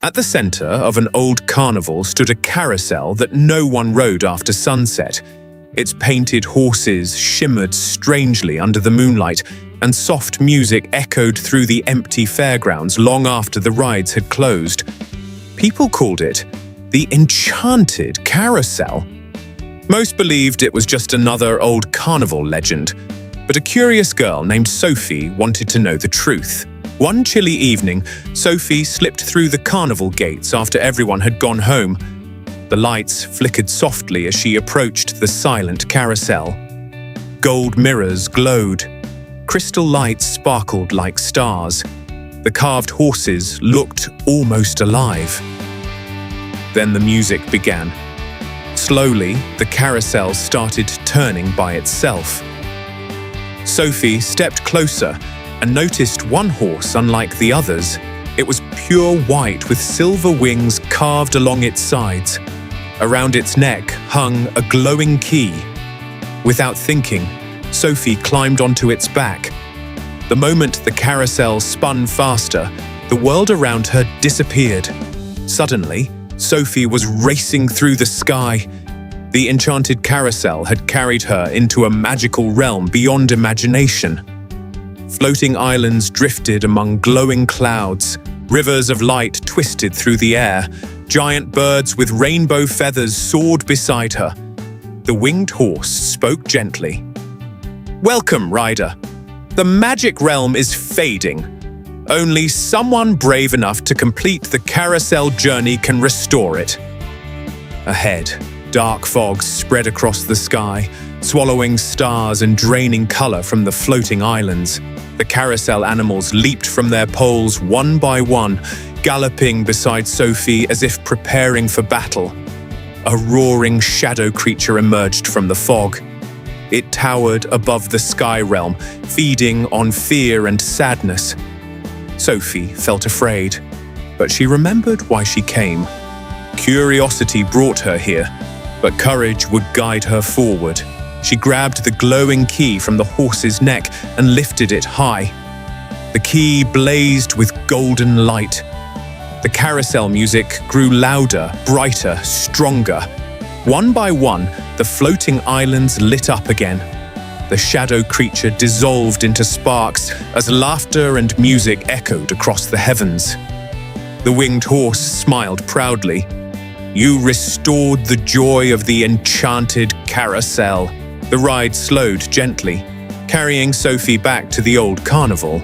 At the center of an old carnival stood a carousel that no one rode after sunset. Its painted horses shimmered strangely under the moonlight, and soft music echoed through the empty fairgrounds long after the rides had closed. People called it the Enchanted Carousel. Most believed it was just another old carnival legend, but a curious girl named Sophie wanted to know the truth. One chilly evening, Sophie slipped through the carnival gates after everyone had gone home. The lights flickered softly as she approached the silent carousel. Gold mirrors glowed. Crystal lights sparkled like stars. The carved horses looked almost alive. Then the music began. Slowly, the carousel started turning by itself. Sophie stepped closer and noticed one horse unlike the others. It was pure white with silver wings carved along its sides. Around its neck hung a glowing key. Without thinking, Sophie climbed onto its back. The moment the carousel spun faster, the world around her disappeared. Suddenly, Sophie was racing through the sky. The enchanted carousel had carried her into a magical realm beyond imagination. Floating islands drifted among glowing clouds. Rivers of light twisted through the air. Giant birds with rainbow feathers soared beside her. The winged horse spoke gently. "Welcome, rider. The magic realm is fading. Only someone brave enough to complete the carousel journey can restore it." Ahead, dark fogs spread across the sky, swallowing stars and draining color from the floating islands. The carousel animals leaped from their poles one by one, galloping beside Sophie as if preparing for battle. A roaring shadow creature emerged from the fog. It towered above the sky realm, feeding on fear and sadness. Sophie felt afraid, but she remembered why she came. Curiosity brought her here, but courage would guide her forward. She grabbed the glowing key from the horse's neck and lifted it high. The key blazed with golden light. The carousel music grew louder, brighter, stronger. One by one, the floating islands lit up again. The shadow creature dissolved into sparks as laughter and music echoed across the heavens. The winged horse smiled proudly. "You restored the joy of the enchanted carousel." The ride slowed gently, carrying Sophie back to the old carnival.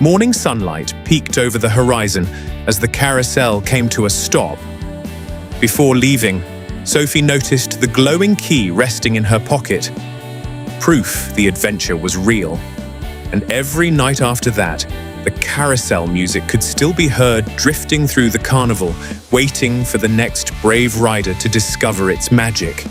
Morning sunlight peeked over the horizon as the carousel came to a stop. Before leaving, Sophie noticed the glowing key resting in her pocket. Proof the adventure was real. And every night after that, the carousel music could still be heard drifting through the carnival, waiting for the next brave rider to discover its magic.